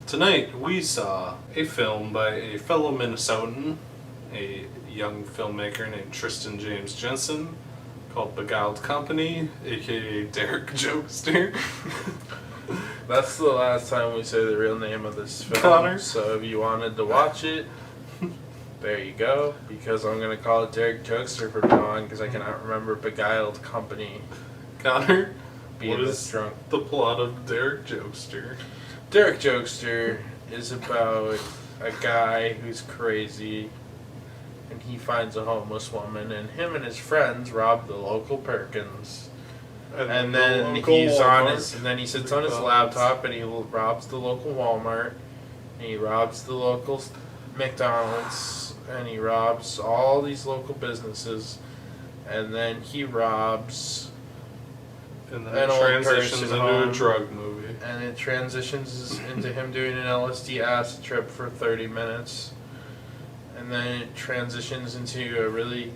Tonight we saw a film by a fellow Minnesotan, a young filmmaker named Tristan James Jensen, called Beguiled Company, aka Derek Jokester. That's the last time we say the real name of this film. Connor. So if you wanted to watch it, there you go. Because I'm going to call it Derek Jokester from now on because I cannot remember Beguiled Company. Connor, Being what this is drunk. the plot of Derek Jokester? Derek Jokester is about a guy who's crazy and he finds a homeless woman and him and his friends rob the local Perkins. And then he's on his, and then he sits on his laptop and he robs the local Walmart, and he robs the local McDonald's, and he robs all these local businesses, and then he robs And then an it old transitions person's into home. a drug movie. And it transitions into him doing an LSD acid trip for 30 minutes. And then it transitions into a really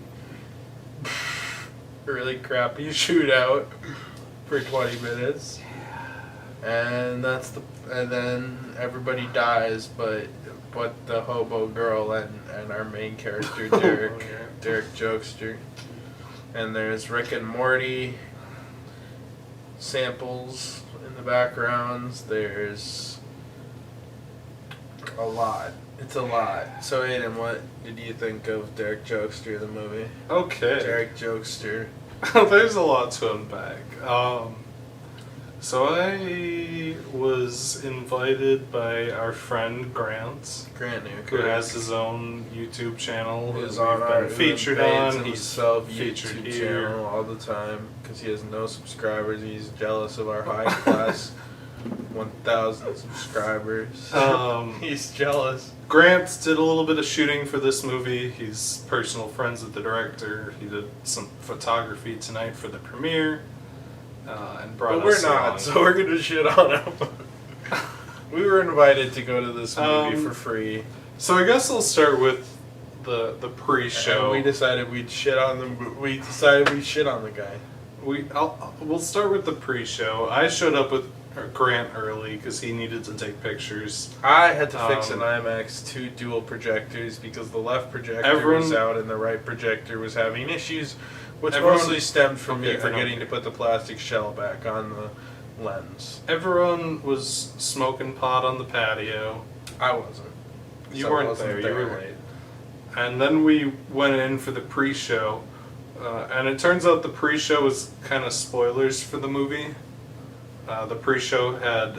crappy shootout for 20 minutes. And then everybody dies but the hobo girl and our main character Derek Jokester. And there's Rick and Morty samples in the backgrounds. There's a lot. It's a lot. So Aiden, what did you think of Derek Jokester, the movie? Okay. Derek Jokester. There's a lot to unpack. So I was invited by our friend Grant Newkirk, who has his own YouTube channel. who's we've on our been featured on. He's self featured YouTube here. channel all the time because he has no subscribers. He's jealous of our high class 1,000 subscribers. He's jealous. Grant did a little bit of shooting for this movie. He's personal friends with the director. He did some photography tonight for the premiere. And brought But we're us not, along. so we're gonna shit on him. We were invited to go to this movie for free. So I guess I'll start with the pre-show. And we decided we'd shit on the. We decided we'd shit on the guy. We'll start with the pre-show. I showed up with Grant early because he needed to take pictures. I had to fix an IMAX 2 dual projectors because the left projector was out and the right projector was having issues, which mostly stemmed from me forgetting to put the plastic shell back on the lens. Everyone was smoking pot on the patio. I wasn't. You weren't there. You were late. And then we went in for the pre-show, and it turns out the pre-show was kind of spoilers for the movie. The pre-show had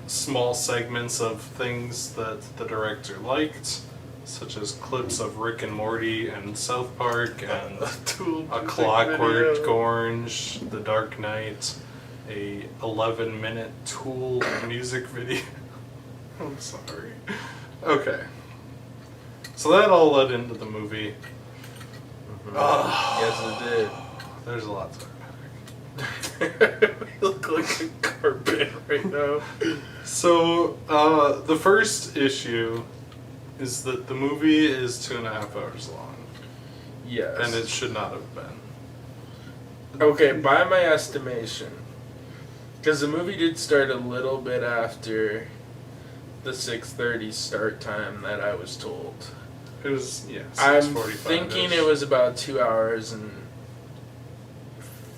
small segments of things that the director liked, such as clips of Rick and Morty and South Park, and a Clockwork Orange, The Dark Knight, a 11-minute Tool music video. I'm sorry. Okay. So that all led into the movie. Mm-hmm. Yes, it did. There's a lot to unpack. We look like a carpet right now. So, the first issue is that the movie is 2.5 hours long. Yes. And it should not have been. Okay, by my estimation, because the movie did start a little bit after the 6:30 start time that I was told. It was, yeah, 6:45. I'm thinking it was about 2 hours and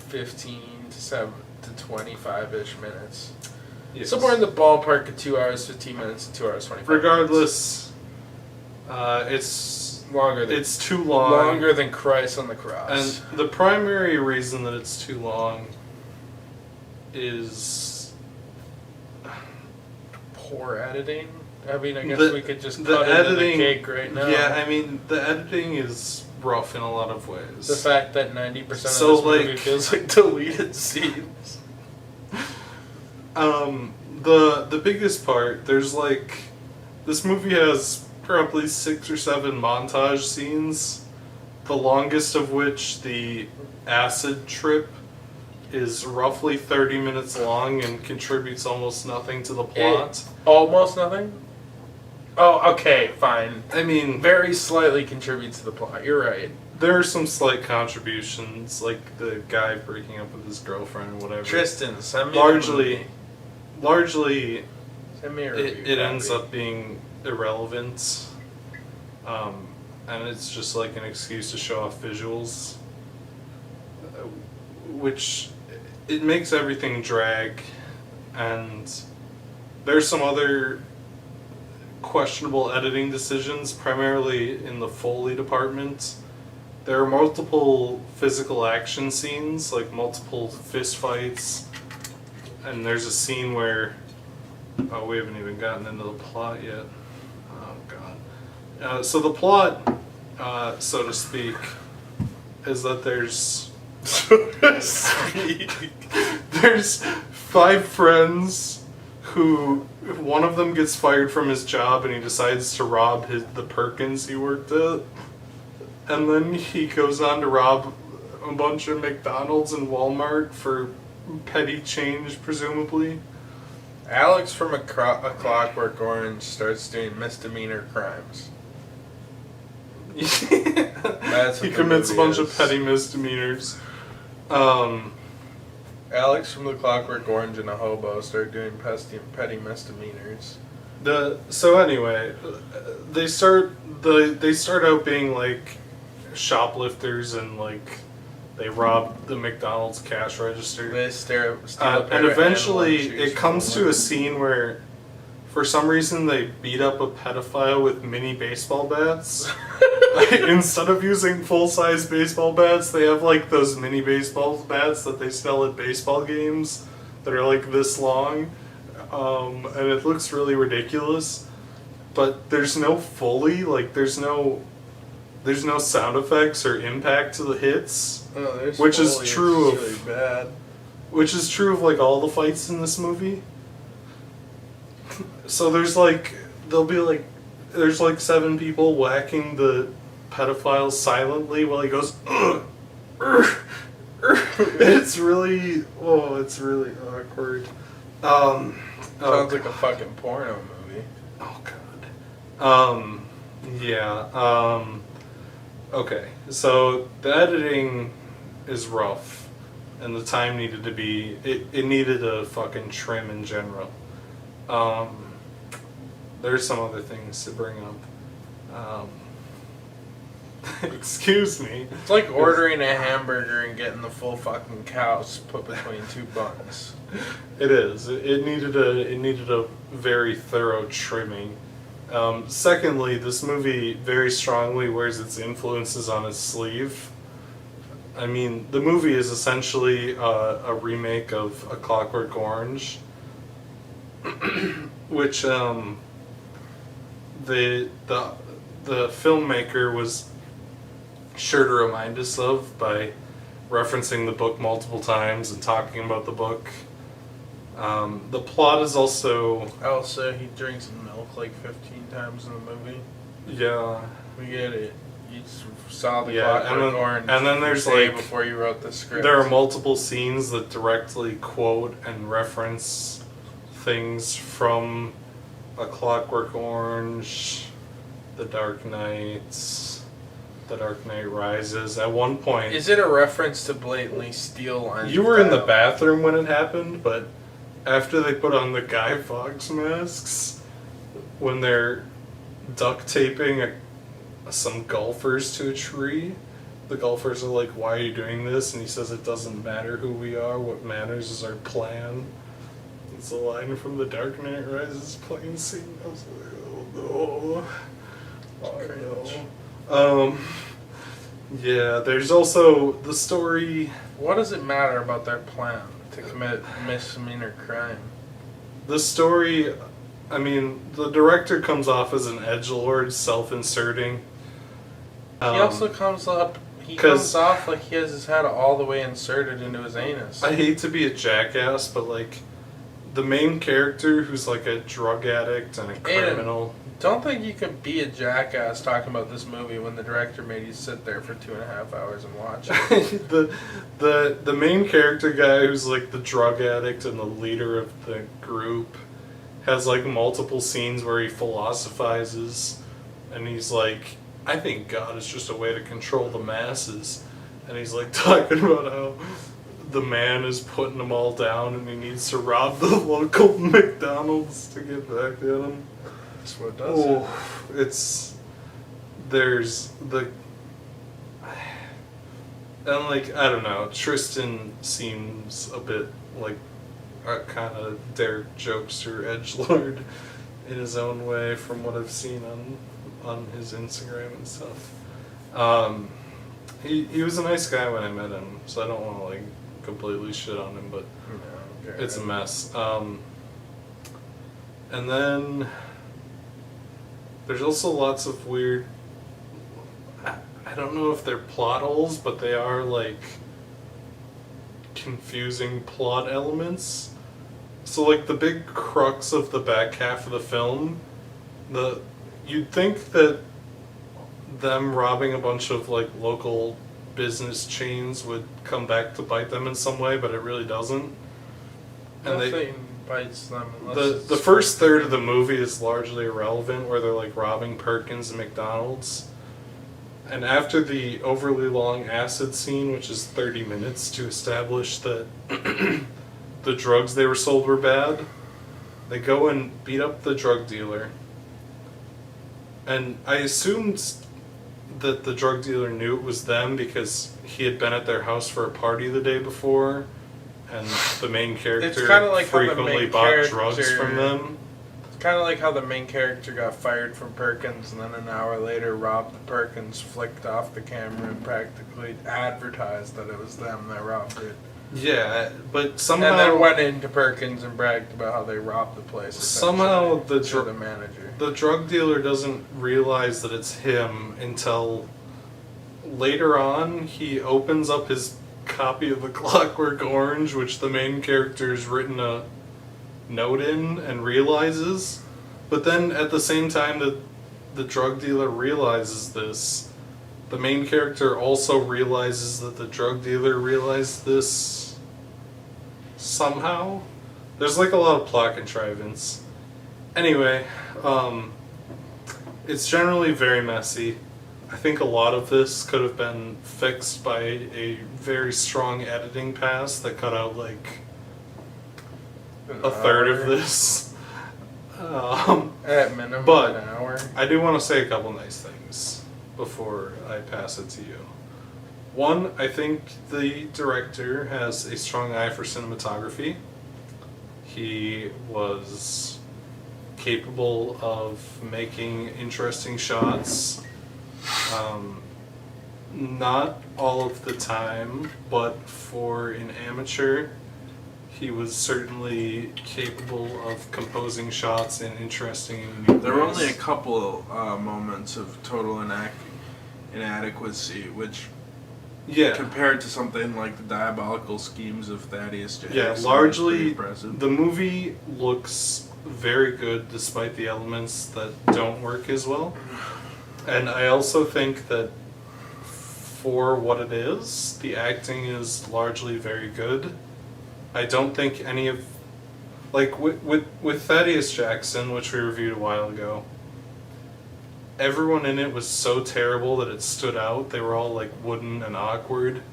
15 to 25-ish minutes. Yes. Somewhere in the ballpark of 2 hours, 15 minutes and 2 hours, 25 Regardless, it's longer than, it's too long. Longer than Christ on the cross. And the primary reason that it's too long is poor editing. I mean, I guess we could just the cut editing, into the cake right now. Yeah, I mean, the editing is rough in a lot of ways. The fact that 90% of this movie feels like deleted scenes. The biggest part, there's like, this movie has probably 6 or 7 montage scenes, the longest of which, the acid trip, is roughly 30 minutes long and contributes almost nothing to the plot. Almost nothing? Oh, okay, fine. I mean, very slightly contributes to the plot. You're right. There are some slight contributions, like the guy breaking up with his girlfriend or whatever. Tristan, send me largely it ends up being irrelevant. And it's just like an excuse to show off visuals, which it makes everything drag. And there's some other questionable editing decisions, primarily in the Foley department. There are multiple physical action scenes, like multiple fist fights, and there's a scene where, oh, we haven't even gotten into the plot yet. Oh god. So the plot, so to speak, is that there's there's 5 friends who, one of them gets fired from his job and he decides to rob the Perkins he worked at. And then he goes on to rob a bunch of McDonald's and Walmart for petty change, presumably. Alex from A Clockwork Orange starts doing misdemeanor crimes. That's he commits a bunch of petty misdemeanors. Alex from The Clockwork Orange and a hobo start doing petty misdemeanors. So anyway, they start out being like shoplifters and like they rob the McDonald's cash register. They steal and eventually it comes to a scene where, for some reason, they beat up a pedophile with mini baseball bats. Instead of using full-size baseball bats, they have like those mini baseball bats that they sell at baseball games that are like this long, and it looks really ridiculous. But there's no Foley, like there's no sound effects or impact to the hits, which is true of really bad. Which is true of like all the fights in this movie. So there's like 7 people whacking the pedophile silently while he goes it's really awkward. Sounds like a fucking porno movie. Oh god. Yeah. Okay. So the editing is rough, and the time needed to be it needed a fucking trim in general. There's some other things to bring up. Excuse me. It's like ordering a hamburger and getting the full fucking cow put between 2 buns. It is. It needed a very thorough trimming. Secondly, this movie very strongly wears its influences on its sleeve. I mean, the movie is essentially a remake of A Clockwork Orange, which the filmmaker was sure to remind us of by referencing the book multiple times and talking about the book. The plot is also he drinks milk like 15 times in the movie. Yeah, we get it. You saw the Clockwork Orange, and then there's like before you wrote the script. There are multiple scenes that directly quote and reference things from A Clockwork Orange, The Dark Knight, The Dark Knight Rises. At one point, is it a reference to blatantly steal lines? You were in the bathroom when it happened, but after they put on the Guy Fawkes masks, when they're duct taping some golfers to a tree, the golfers are like, "Why are you doing this?" And he says, "It doesn't matter who we are. What matters is our plan." It's a line from The Dark Knight Rises playing scene. I was like, oh no. Oh no. Yeah, there's also the story. What does it matter about their plan to commit misdemeanor crime? The story, I mean, the director comes off as an edgelord, self-inserting. He also comes off like he has his head all the way inserted into his anus. I hate to be a jackass, but like, the main character who's like a drug addict and a criminal. Don't think you can be a jackass talking about this movie when the director made you sit there for 2.5 hours and watch it. the main character guy who's like the drug addict and the leader of the group has like multiple scenes where he philosophizes, and he's like, I think God is just a way to control the masses, and he's like talking about how the man is putting them all down and he needs to rob the local McDonald's to get back at him. That's what does it. There's the... And, like, I don't know, Tristan seems a bit like a kind of Derek jokester edgelord in his own way from what I've seen on his Instagram and stuff. He was a nice guy when I met him, so I don't want to, like, completely shit on him, but it's a mess. And then there's also lots of weird... I don't know if they're plot holes, but they are, like, confusing plot elements. So, like, the big crux of the back half of the film, you'd think that them robbing a bunch of, like, local business chains would come back to bite them in some way, but it really doesn't. And Nothing bites them unless the first third of the movie is largely irrelevant, where they're, like, robbing Perkins and McDonald's. And after the overly long acid scene, which is 30 minutes to establish that the drugs they were sold were bad, they go and beat up the drug dealer. And I assumed that the drug dealer knew it was them because he had been at their house for a party the day before, and the main character like frequently bought drugs from them. Kind of like how the main character got fired from Perkins and then an hour later robbed the Perkins, flicked off the camera and practically advertised that it was them that robbed it. Yeah, but somehow... And then went into Perkins and bragged about how they robbed the place. Somehow the manager. The drug dealer doesn't realize that it's him until later on. He opens up his copy of The Clockwork Orange, which the main character's written a note in and realizes, but then at the same time that the drug dealer realizes this, the main character also realizes that the drug dealer realized this somehow. There's like a lot of plot contrivance. Anyway, it's generally very messy. I think a lot of this could have been fixed by a very strong editing pass that cut out like a third of this. At minimum, but an hour. I do want to say a couple nice things before I pass it to you. One, I think the director has a strong eye for cinematography. He was capable of making interesting shots. Not all of the time, but for an amateur, he was certainly capable of composing shots in interesting and new There were ways. only a couple moments of total inadequacy, which, compared to something like the diabolical schemes of Thaddeus Jackson, yeah, is largely pretty impressive. the movie looks very good despite the elements that don't work as well. And I also think that for what it is, the acting is largely very good. I don't think any of, like with Thaddeus Jackson, which we reviewed a while ago, everyone in it was so terrible that it stood out. They were all like wooden and awkward.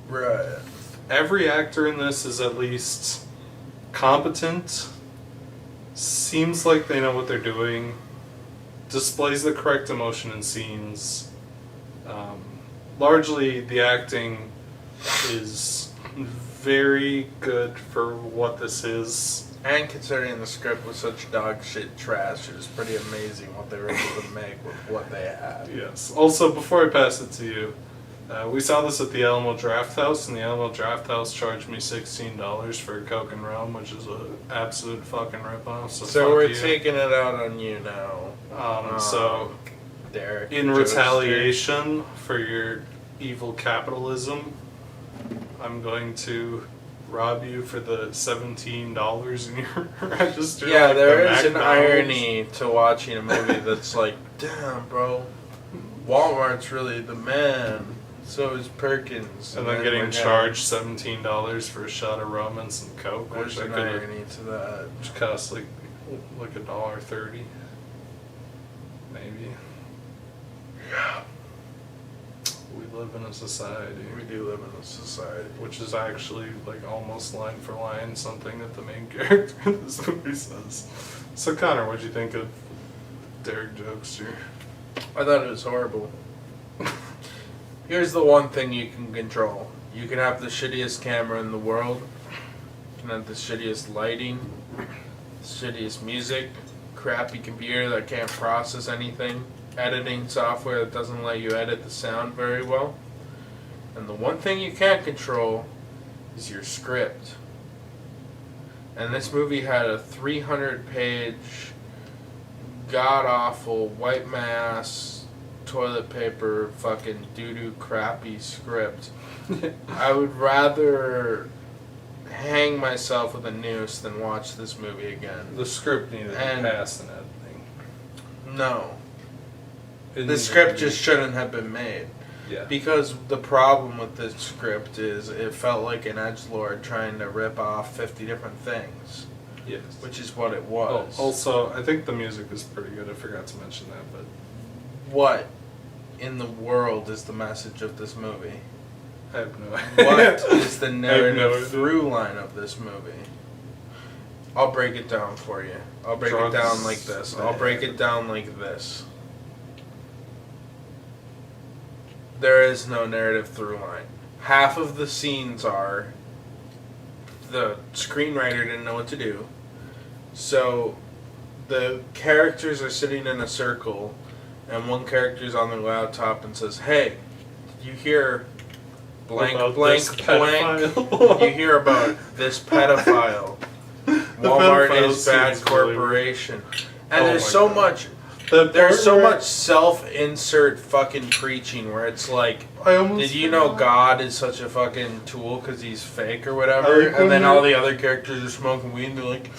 Right. Every actor in this is at least competent, seems like they know what they're doing, displays the correct emotion in scenes. Largely, the acting is very good for what this is. And considering the script was such dog shit trash, it was pretty amazing what they were able to make with what they had. Yes. Also, before I pass it to you, we saw this at the Alamo Draft House, and the Alamo Draft House charged me $16 for a Coke and Rum, which is an absolute fucking ripoff. So fuck we're you. taking it out on you now. So, Derek, in retaliation for your evil capitalism, I'm going to rob you for the $17 in your register. Yeah, like there the is an McDonald's. irony to watching a movie that's like, damn, bro, Walmart's really the man. So is Perkins. And then getting charged $17 for a shot of rum and some Coke, There's which I an could irony to that. which costs like $1.30, maybe. Yeah. We live in a society. We do live in a society. Which is actually, like, almost line for line something that the main character in this movie says. So, Connor, what'd you think of Derek Jokester? I thought it was horrible. Here's the one thing you can control. You can have the shittiest camera in the world. You can have the shittiest lighting. The shittiest music. Crappy computer that can't process anything. Editing software that doesn't let you edit the sound very well. And the one thing you can't control is your script. And this movie had a 300-page, god-awful, wipe my ass, toilet paper, fucking doo-doo crappy script. I would rather hang myself with a noose than watch this movie again. The script needed to pass and editing. No. The script just shouldn't have been made. Yeah. Because the problem with this script is it felt like an edgelord trying to rip off 50 different things. Yes. Which is what it was. Oh, also, I think the music is pretty good. I forgot to mention that, but... What in the world is the message of this movie? I have no idea. What is the narrative through line of this movie? I'll break it down for you. I'll break it down like this. I'll break it down like this. There is no narrative through line. Half of the scenes are the screenwriter didn't know what to do. So the characters are sitting in a circle and one character's on their laptop and says, "Hey, did you hear blank blank blank? You hear about this pedophile? Walmart is bad corporation." And there's so much self-insert fucking preaching where it's like, did you know God is such a fucking tool because he's fake or whatever? And then all the other characters are smoking weed and they're like,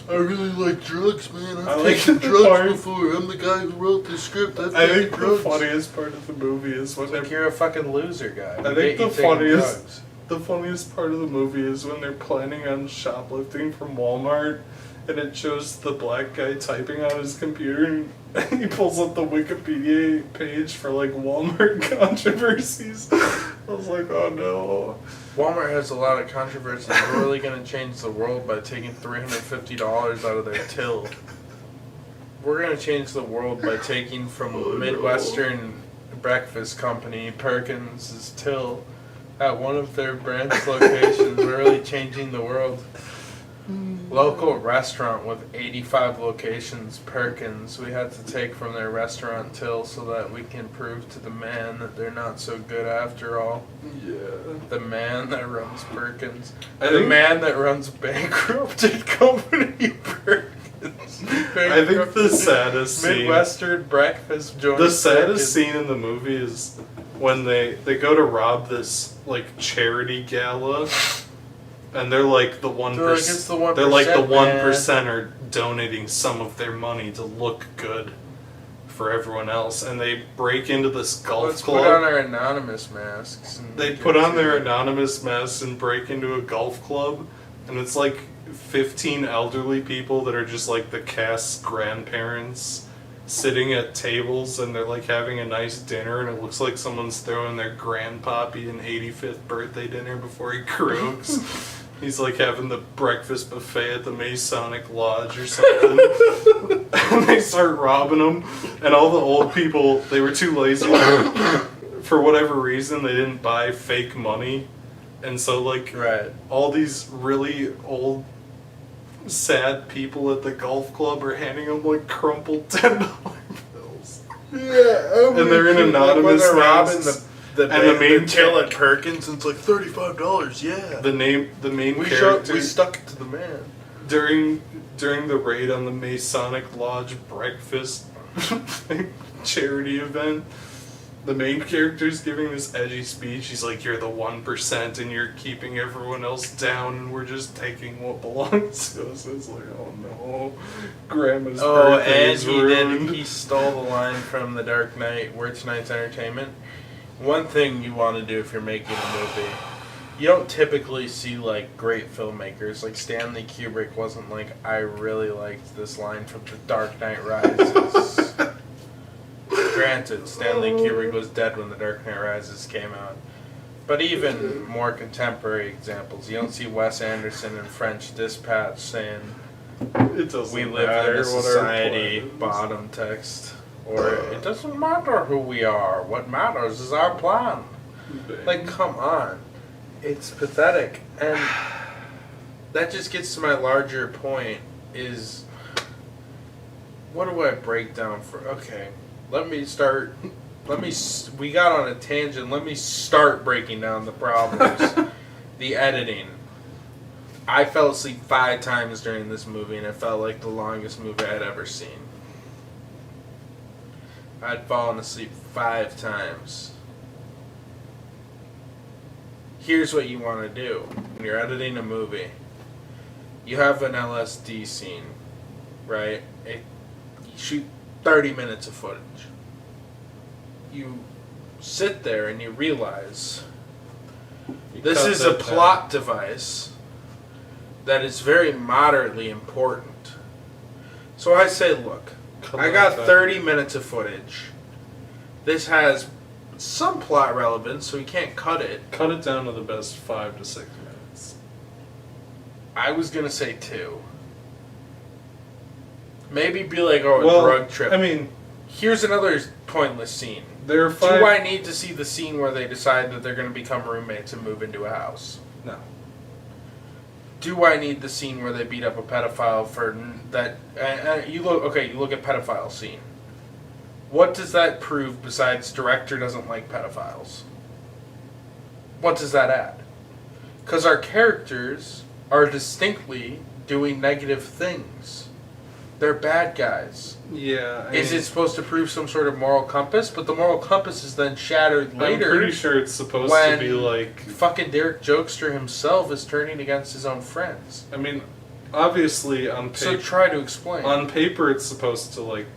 I really like drugs, man. I've taken drugs before. I'm the guy who wrote the script. I think the funniest part of the movie is when you're a fucking loser guy. I think the funniest part of the movie is when they're planning on shoplifting from Walmart. And it shows the black guy typing on his computer, and he pulls up the Wikipedia page for, like, Walmart controversies. I was like, oh no. Walmart has a lot of controversy. We're really going to change the world by taking $350 out of their till. We're going to change the world by taking from Midwestern breakfast company, Perkins' till, at one of their branch locations. We're really changing the world. Local restaurant with 85 locations, Perkins. We had to take from their restaurant till so that we can prove to the man that they're not so good after all. Yeah. The man that runs Perkins. The man that runs bankrupted company Perkins. I think the saddest scene... Midwestern breakfast joint. The saddest scene in the movie is when they go to rob this, like, charity gala... And they're like the 1%. They're like the 1% are donating some of their money to look good for everyone else, and they break into this golf club. Let's put on our anonymous masks. They put on their anonymous masks and break into a golf club, and it's like 15 elderly people that are just like the cast's grandparents sitting at tables, and they're like having a nice dinner, and it looks like someone's throwing their grandpappy an 85th birthday dinner before he croaks. He's like having the breakfast buffet at the Masonic Lodge or something. And they start robbing them, and all the old people, they were too lazy. For whatever reason, they didn't buy fake money. And so, like, all these really old, sad people at the golf club are handing them, like, crumpled $10 bills. Yeah, and they're in anonymous masks. The main till at Perkins, and it's like $35. Yeah. The main character. We stuck it to the man during the raid on the Masonic Lodge breakfast charity event. The main character's giving this edgy speech. He's like, "You're the 1%, and you're keeping everyone else down, and we're just taking what belongs to us." It's like, oh no, Grandma's birthday is ruined. He stole the line from The Dark Knight. We're tonight's entertainment. One thing you want to do if you're making a movie, you don't typically see, like, great filmmakers. Like, Stanley Kubrick wasn't like, I really liked this line from The Dark Knight Rises. granted, Stanley Kubrick was dead when The Dark Knight Rises came out. But even more contemporary examples, you don't see Wes Anderson in French Dispatch saying, It doesn't "We live matter in a what our society," plan is. bottom text. Or, "It doesn't matter who we are, what matters is our plan." Like, come on. It's pathetic. And that just gets to my larger point is, what do I break down for? Okay, we got on a tangent. Let me start breaking down the problems. The editing. I fell asleep 5 times during this movie, and it felt like the longest movie I'd ever seen. I'd fallen asleep 5 times. Here's what you want to do when you're editing a movie. You have an LSD scene, right? You shoot 30 minutes of footage. You sit there and you realize this is a plot device that is very moderately important. So I say, look, I got 30 minutes of footage. This has some plot relevance, so you can't cut it. Cut it down to the best 5 to 6 minutes. I was going to say 2. Maybe be like, a drug trip. I mean, here's another pointless scene. There are 5... Do I need to see the scene where they decide that they're going to become roommates and move into a house? No. Do I need the scene where they beat up a pedophile for that? You look at pedophile scene. What does that prove besides director doesn't like pedophiles? What does that add? Because our characters are distinctly doing negative things. They're bad guys. Yeah. Is it supposed to prove some sort of moral compass? But the moral compass is then shattered later. I'm pretty sure it's supposed to be like... fucking Derek Jokester himself is turning against his own friends. I mean, obviously on paper... So try to explain. On paper it's supposed to, like,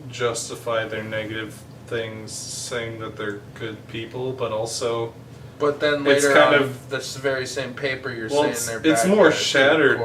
justify their negative things, saying that they're good people, but also... But then later on, this very same paper, you're saying they're bad guys. It's more shattered.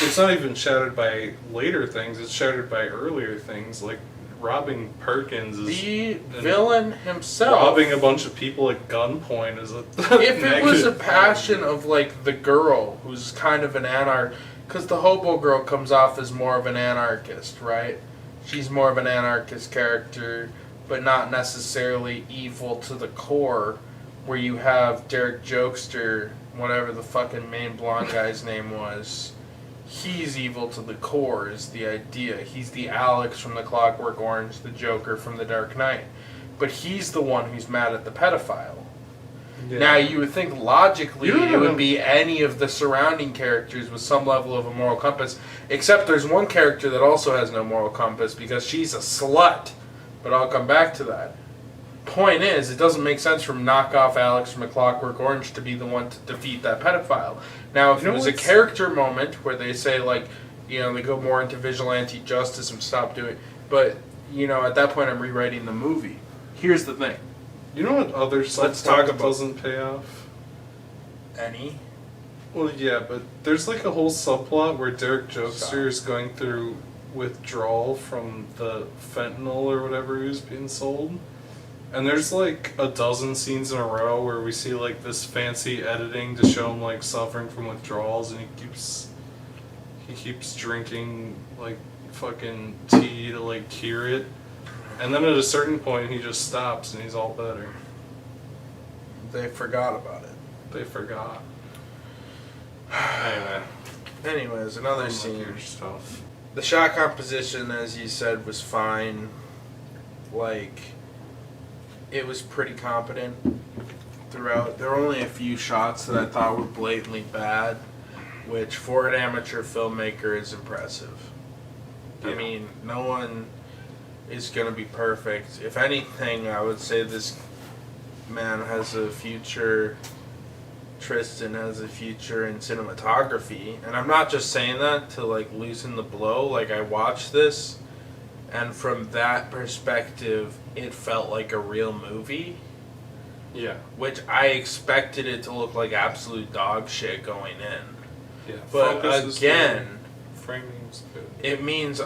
It's not even shattered by later things, it's shattered by earlier things, like robbing Perkins is... The villain himself... Robbing a bunch of people at gunpoint is a if it was a passion of, like, the girl, who's kind of an anarchist... Because the hobo girl comes off as more of an anarchist, right? She's more of an anarchist character, but not necessarily evil to the core, where you have Derek Jokester, whatever the fucking main blonde guy's name was... He's evil to the core is the idea. He's the Alex from the Clockwork Orange, the Joker from the Dark Knight. But he's the one who's mad at the pedophile. Yeah. Now, you would think logically it would be any of the surrounding characters with some level of a moral compass, except there's one character that also has no moral compass because she's a slut. But I'll come back to that. Point is, it doesn't make sense for knockoff Alex from A Clockwork Orange to be the one to defeat that pedophile. Now, if it was a character moment where they say, like, you know, they go more into vigilante justice and stop doing... But, you know, at that point I'm rewriting the movie. Here's the thing. You know what other subplot doesn't pay off? Any? Well, yeah, but there's like a whole subplot where Derek Jokester is going through withdrawal from the fentanyl or whatever he was being sold. And there's like a dozen scenes in a row where we see like this fancy editing to show him like suffering from withdrawals, and he keeps drinking like fucking tea to like cure it. And then at a certain point he just stops and he's all better. They forgot about it. They forgot. Anyways, another scene. Stuff. The shot composition, as you said, was fine. Like, it was pretty competent throughout. There were only a few shots that I thought were blatantly bad, which for an amateur filmmaker is impressive. Yeah. I mean, no one is going to be perfect. If anything, I would say this man has a future, Tristan has a future in cinematography. And I'm not just saying that to like loosen the blow. Like, I watched this, and from that perspective, it felt like a real movie. Yeah. Which I expected it to look like absolute dog shit going in. Yeah. But again, framing's good. It means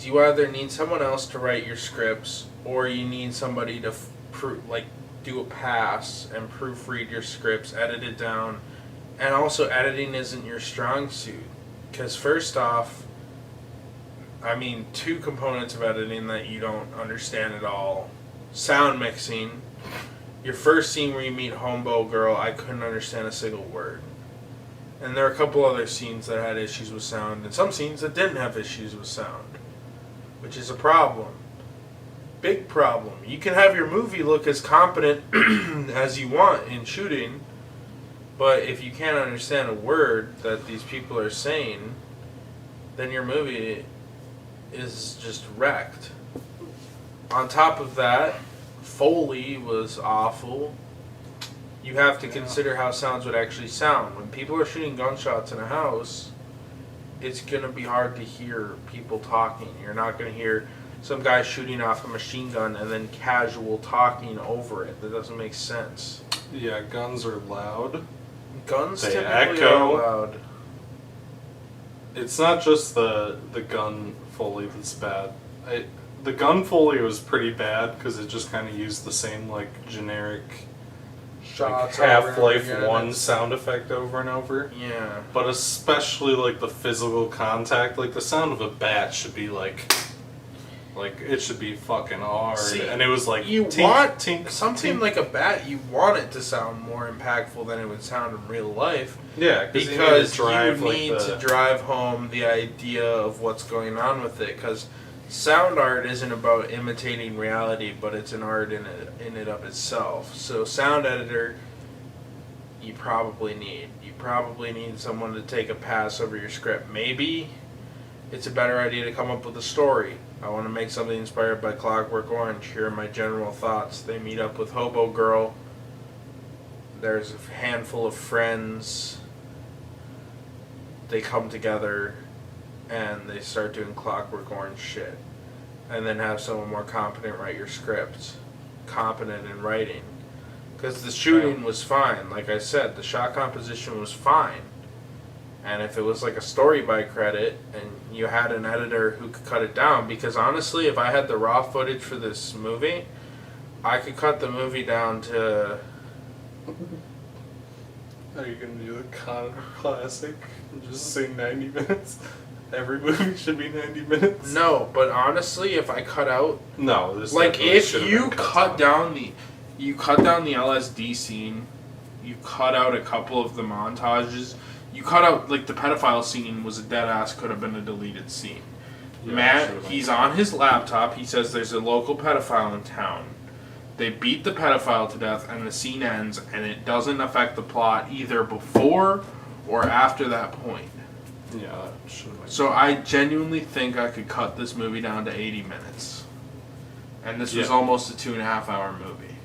you either need someone else to write your scripts, or you need somebody to do a pass and proofread your scripts, edit it down, and also editing isn't your strong suit. Because first off, two components of editing that you don't understand at all: sound mixing. Your first scene where you meet Homebo Girl, I couldn't understand a single word. And there are a couple other scenes that had issues with sound, and some scenes that didn't have issues with sound, which is a problem. Big problem. You can have your movie look as competent as you want in shooting, but if you can't understand a word that these people are saying, then your movie is just wrecked. On top of that, Foley was awful. You have to consider how sounds would actually sound. When people are shooting gunshots in a house, it's going to be hard to hear people talking. You're not going to hear some guy shooting off a machine gun and then casual talking over it. That doesn't make sense. Yeah, guns are loud. Guns They typically echo. are loud. It's not just the gun Foley that's bad. The gun Foley was pretty bad because it just kind of used the same generic Shots Half-Life over and 1 again. sound effect over and over. Yeah. But especially the physical contact, the sound of a bat should be it should be fucking hard. See, and it was you tink, want tink, something tink. like a bat. You want it to sound more impactful than it would sound in real life. Yeah, Because you need to drive home the idea of what's going on with it. Because sound art isn't about imitating reality, but it's an art in it of itself. So sound editor, you probably need. You probably need someone to take a pass over your script. Maybe it's a better idea to come up with a story. I want to make something inspired by Clockwork Orange. Here are my general thoughts. They meet up with Hobo Girl. There's a handful of friends. They come together and they start doing Clockwork Orange shit. And then have someone more competent write your script. Competent in writing. Because the shooting was fine. Like I said, the shot composition was fine. And if it was a story by credit and you had an editor who could cut it down, because honestly, if I had the raw footage for this movie, I could cut the movie down to... Are you going to do the Connor classic and just say 90 minutes? Every movie should be 90 minutes? No, but honestly, if I cut out... No, this if you cut down the LSD scene, you cut out a couple of the montages... You cut out, the pedophile scene was a dead-ass, could have been a deleted scene. Yeah, Matt, he's on his laptop, he says there's a local pedophile in town. They beat the pedophile to death, and the scene ends, and it doesn't affect the plot either before or after that point. Yeah, that should have been. So I genuinely think I could cut this movie down to 80 minutes. And this was almost a 2.5 hour movie.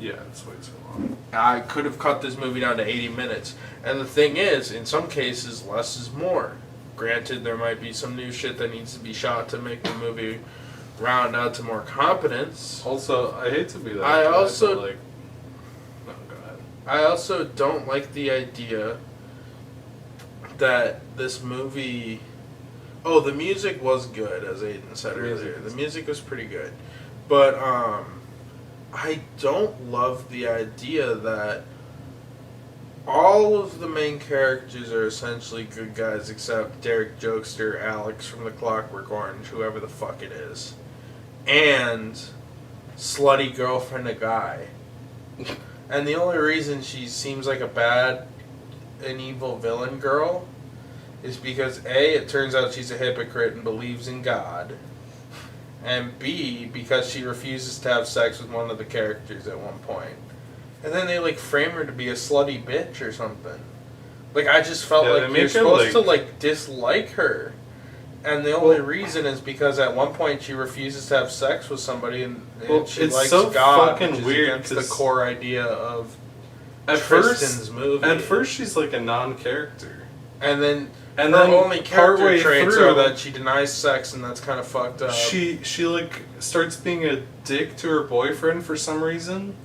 Yeah, it's way too long. I could have cut this movie down to 80 minutes. And the thing is, in some cases, less is more. Granted, there might be some new shit that needs to be shot to make the movie round out to more competence. Also, I hate to be that No, guy, go ahead. I also don't like the idea that this movie... Oh, the music was good, as Aiden said earlier. The music was pretty good. But, I don't love the idea that all of the main characters are essentially good guys except Derek Jokester, Alex from the Clockwork Orange, whoever the fuck it is, and slutty girlfriend a guy. And the only reason she seems like a bad and evil villain girl is because A, it turns out she's a hypocrite and believes in God, and B, because she refuses to have sex with one of the characters at one point. And then they frame her to be a slutty bitch or something. I just felt you're supposed to dislike her. And the only reason is because at one point she refuses to have sex with somebody and she likes so God, fucking which is weird against the core idea of at Tristan's movie. At first she's a non-character. And then her then only character partway traits through, are that she denies sex, and that's kind of fucked up. She starts being a dick to her boyfriend for some reason.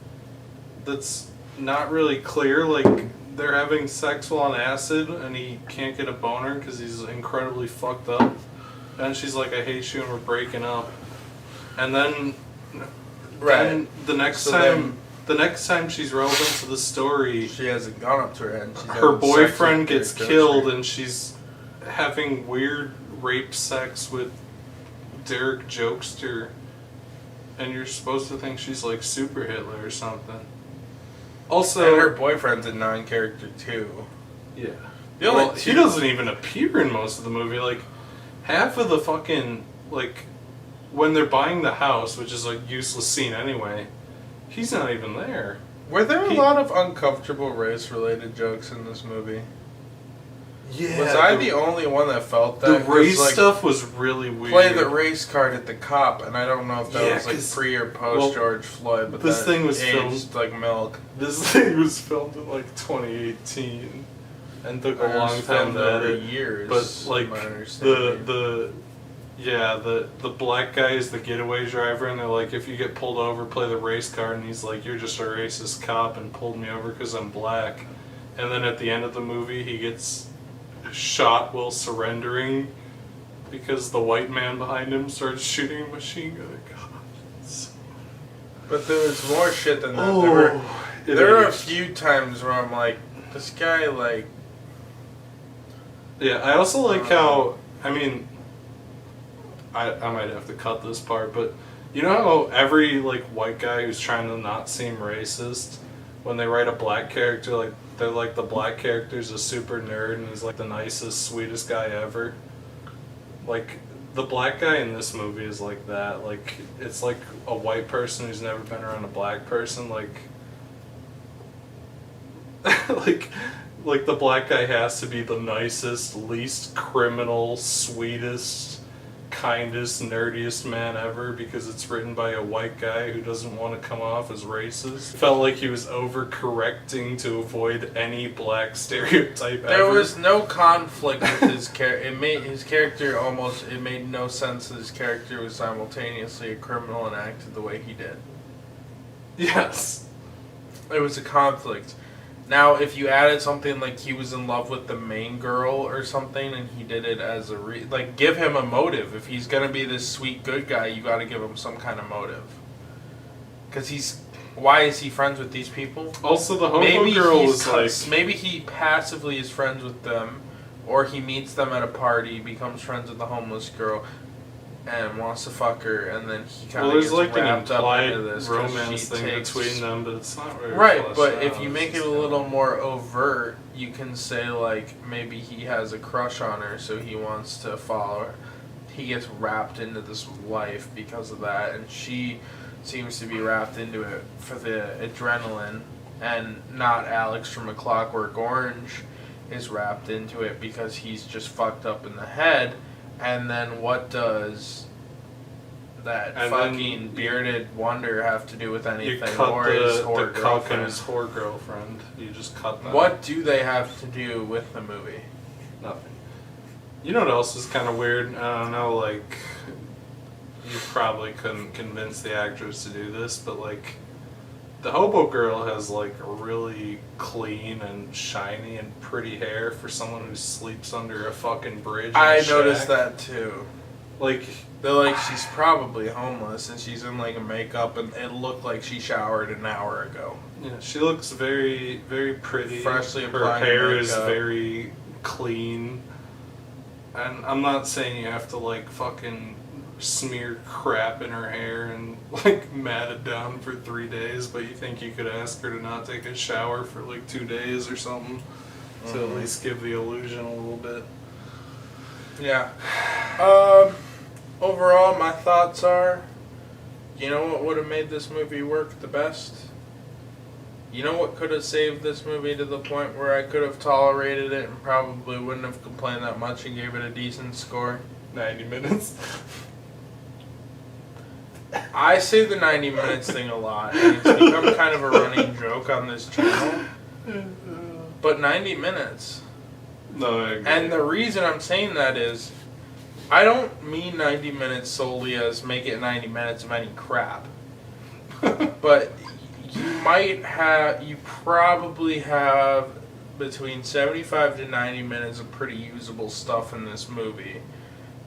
That's not really clear. They're having sex while on acid, and he can't get a boner because he's incredibly fucked up. And she's like, I hate you and we're breaking up. And then, Right. the next time she's relevant to the story, she hasn't gone up to her and her boyfriend gets killed and she's having weird rape sex with Derek Jokester. And you're supposed to think she's like Super Hitler or something. Also, and her boyfriend's a non-character too. Yeah. He doesn't even appear in most of the movie. Like, half of the fucking, like, when they're buying the house, which is a useless scene anyway, he's not even there. Were there a lot of uncomfortable race-related jokes in this movie? Yeah. Was I the only one that felt that? The race stuff was really weird. Play the race card at the cop, and I don't know if that was like pre or post George Floyd, but this thing was aged like milk. This thing was filmed in like 2018, and took a long time to edit. Years, but like the black guy is the getaway driver, and they're like, if you get pulled over, play the race card, and he's like, you're just a racist cop and pulled me over because I'm black. And then at the end of the movie, he gets shot while surrendering because the white man behind him starts shooting a machine gun. God. But there was more shit than that. There were a few times where I'm like, this guy, like... Yeah, I also like how, I mean, I might have to cut this part, but you know how every, like, white guy who's trying to not seem racist, when they write a black character, like, they're like, the black character's a super nerd and he's like the nicest, sweetest guy ever. Like, the black guy in this movie is like that. Like, it's like a white person who's never been around a black person. Like, like the black guy has to be the nicest, least criminal, sweetest, kindest, nerdiest man ever because it's written by a white guy who doesn't want to come off as racist. Felt like he was overcorrecting to avoid any black stereotype ever. There was no conflict with his character. It made no sense that his character was simultaneously a criminal and acted the way he did. Yes. It was a conflict. Now, if you added something like he was in love with the main girl or something and he did it as a give him a motive. If he's going to be this sweet good guy, you got to give him some kind of motive. Because why is he friends with these people? Also, the homo girl was like... Maybe he passively is friends with them, or he meets them at a party, becomes friends with the homeless girl, and wants to fuck her, and then he kind of gets like wrapped up into this romance thing between them, but it's not really right. But if you make it a little more overt, you can say like maybe he has a crush on her, so he wants to follow her. He gets wrapped into this life because of that, and she seems to be wrapped into it for the adrenaline, and not Alex from A Clockwork Orange is wrapped into it because he's just fucked up in the head. And then what does that fucking bearded wonder have to do with anything? You cut or his the whore cock and his whore girlfriend. You just cut that. What do they have to do with the movie? Nothing. You know what else is kind of weird? I don't know, like, you probably couldn't convince the actress to do this, but like, the hobo girl has like really clean and shiny and pretty hair for someone who sleeps under a fucking bridge. I noticed that too. Like, they're like, she's probably homeless and she's in like a makeup and it looked like she showered an hour ago. Yeah, she looks very, very pretty. Freshly Her applied hair makeup. is very clean. And I'm not saying you have to like fucking smear crap in her hair and like mat it down for 3 days, but you think you could ask her to not take a shower for like 2 days or something to at least give the illusion a little bit. Yeah. Overall, my thoughts are, you know what would have made this movie work the best? You know what could have saved this movie to the point where I could have tolerated it and probably wouldn't have complained that much and gave it a decent score? 90 minutes. I say the 90 minutes thing a lot, and it's become kind of a running joke on this channel. But 90 minutes. No, I agree. And the reason I'm saying that is, I don't mean 90 minutes solely as make it 90 minutes of any crap. But you probably have between 75 to 90 minutes of pretty usable stuff in this movie.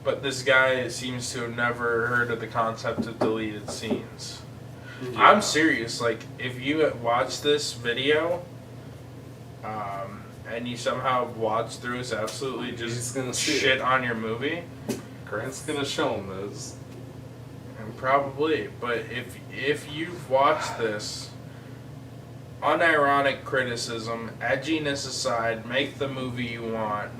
but this guy seems to have never heard of the concept of deleted scenes. Yeah. I'm serious. Like, if you watch this video, and you somehow watch through this absolutely just gonna shit on your movie, Grant's gonna show him this. and probably. But if you've watched this, unironic criticism, edginess aside, make the movie you want.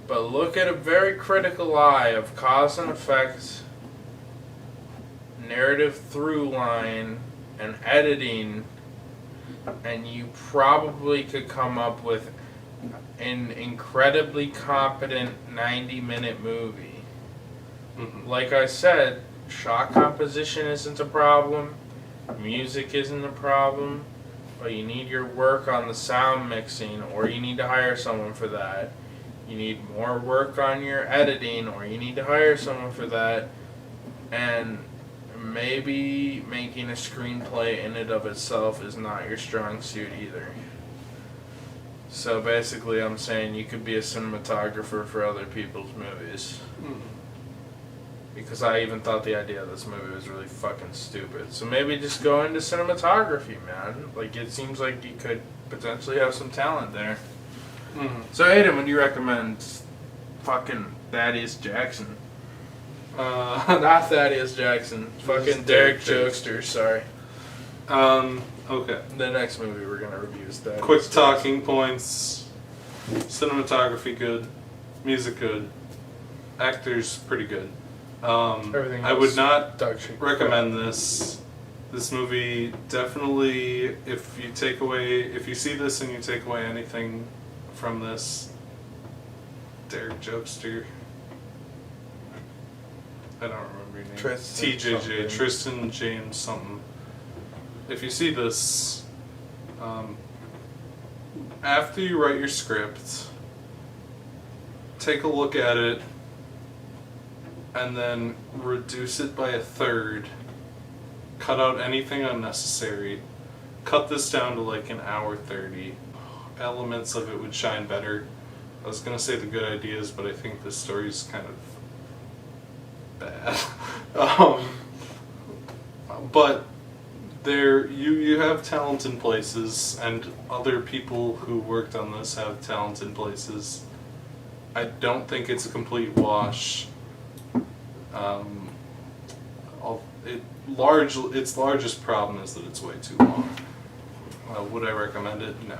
But look at a very critical eye of cause and effect, narrative through line, and editing, and you probably could come up with an incredibly competent 90-minute movie. Mm-hmm. Like I said, shot composition isn't a problem, music isn't a problem, but you need your work on the sound mixing, or you need to hire someone for that. You need more work on your editing, or you need to hire someone for that. And maybe making a screenplay in and of itself is not your strong suit either. So basically I'm saying you could be a cinematographer for other people's movies. Mm-hmm. Because I even thought the idea of this movie was really fucking stupid. So maybe just go into cinematography, man. Like, it seems like you could potentially have some talent there. Mm-hmm. So Aiden, would you recommend fucking Thaddeus Jackson? Not Thaddeus Jackson. Fucking Derek Jokester, sorry. Okay. The next movie we're gonna review is Thaddeus Quick Jackson. talking points. Cinematography good. Music good. Actors pretty good. Everything I would else, not dog shit. recommend this. This movie definitely, if you see this and you take away anything from this, Derek Jokester. I don't remember your name. Tristan TJJ, something. Tristan James something. If you see this, after you write your script, take a look at it, and then reduce it by a third. Cut out anything unnecessary. Cut this down to like an hour 30. Elements of it would shine better. I was gonna say the good ideas, but I think this story's kind of bad. But there, you have talent in places, and other people who worked on this have talent in places. I don't think it's a complete wash. Its largest problem is that it's way too long. Would I recommend it? No.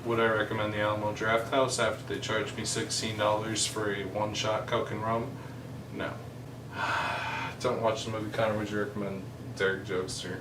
Would I recommend the Alamo Draft House after they charged me $16 for a one-shot Coke and rum? No. Don't watch the movie. Connor, would you recommend Derek Jokester?